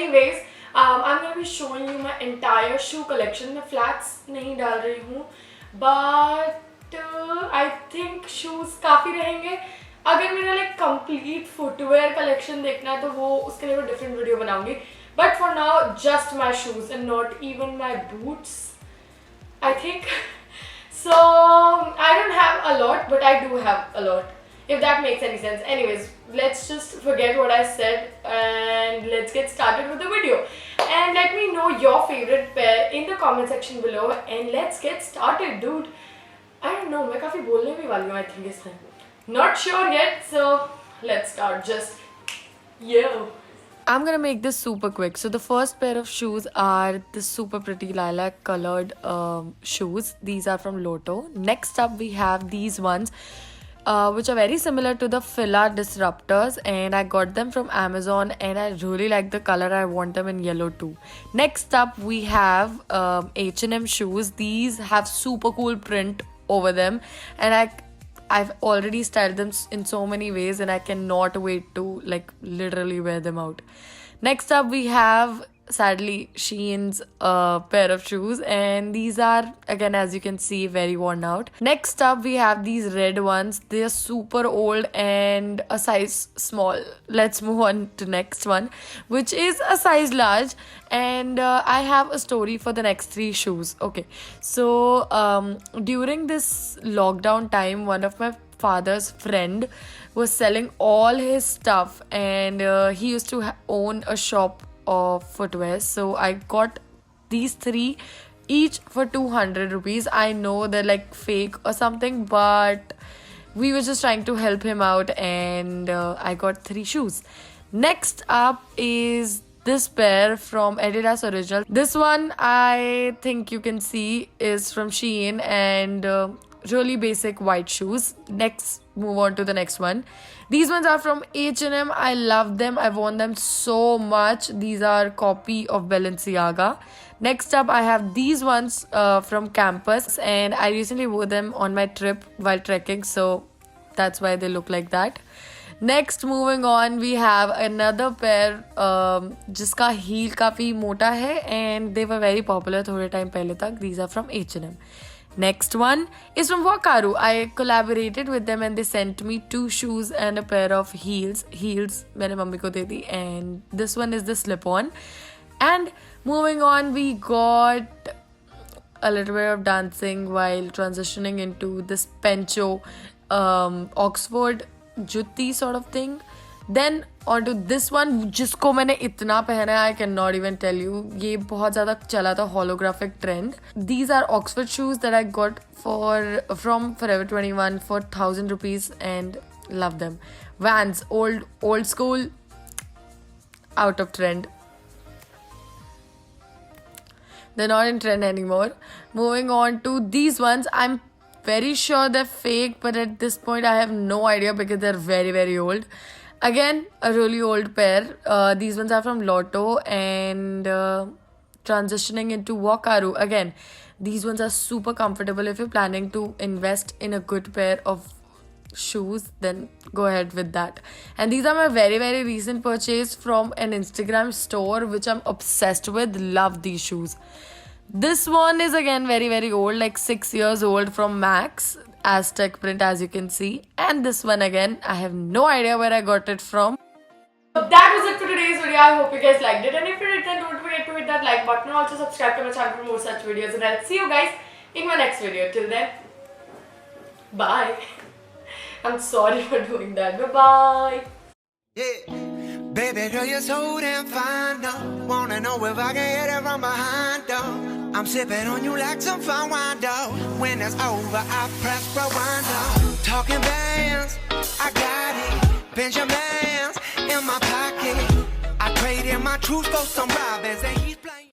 Anyways, I'm gonna be showing you my entire shoe collection. मैं flats नहीं डाल रही हूँ, but I think shoes काफ़ी रहेंगे. अगर मेरा like complete footwear collection देखना है तो वो उसके लिए मैं different video बनाऊंगी. But for now, just my shoes and not even my boots, I think. So I don't have a lot, but I do have a lot, if that makes any sense. Anyways, let's just forget what I said and let's get started with the video. And let me know your favorite pair in the comment section below and let's get started, dude. I don't know, मैं काफ़ी बोलने भी वाली हूँ I think इस time. Not sure yet, so let's start. Just yo. I'm gonna make this super quick. So the first pair of shoes are the super pretty lilac colored shoes. These are from Lotto. Next up we have these ones which are very similar to the Fila Disruptors, and I got them from Amazon and I really like the color. I want them in yellow too. Next up we have H&M shoes. These have super cool print over them and I've already styled them in so many ways and I cannot wait to like literally wear them out. Next up we have sadly Shein's pair of shoes, and these are again, as you can see, very worn out. Next up we have these red ones. They are super old and a size small. Let's move on to next one, which is a size large, and I have a story for the next three shoes. Okay, so during this lockdown time, one of my father's friend was selling all his stuff, and he used to own a shop of footwear. So I got these three each for 200 rupees. I know they're like fake or something, but we were just trying to help him out, and I got three shoes. Next up is this pair from Adidas Original. This one I think you can see is from Shein, and really basic white shoes. Next, move on to the next one. These ones are from H&M. I love them. I've worn them so much. These are copy of Balenciaga. Next up I have these ones from Campus, and I recently wore them on my trip while trekking, so that's why they look like that. Next, moving on, we have another pair जिसका heel काफ़ी मोटा है, and they were very popular थोड़े time पहले तक. These are from H&M. Next one is from Wakaru. I collaborated with them and they sent me two shoes and a pair of heels. Heels मैंने mummy को दे दी, and this one is the slip-on. And moving on, we got a little bit of dancing while transitioning into this Pencho Oxford jutti sort of thing. Then onto this one, जिसको मैंने इतना पहना है, I cannot even tell you. ये बहुत ज़्यादा चला था holographic trend. These are Oxford shoes that I got from Forever 21 for 1,000 rupees and love them. Vans, old school, out of trend. They're not in trend anymore. Moving on to these ones, I'm very sure they're fake, but at this point I have no idea because they're very, very old. Again, a really old pair. These ones are from Lotto, and transitioning into Wakaru. Again, these ones are super comfortable. If you're planning to invest in a good pair of shoes, then go ahead with that. And these are my very, very recent purchase from an Instagram store which I'm obsessed with. Love these shoes. This one is again very, very old, like 6 years old, from Max. Aztec print, as you can see. And this one again, I have no idea where I got it from. So that was it for today's video. I hope you guys liked it, and if you did, then don't forget to hit that like button. Also subscribe to my channel for more such videos, and I'll see you guys in my next video. Till then, bye. I'm sorry for doing that. Bye-bye. Yeah. Baby girl, you're so damn fine, no. Wanna know if I can hit it from behind, though. I'm sipping on you like some fine wine, though. When it's over, I press rewind, though. Talking bands, I got it. Benjamins in my pocket. I traded my truth for some robins, and he's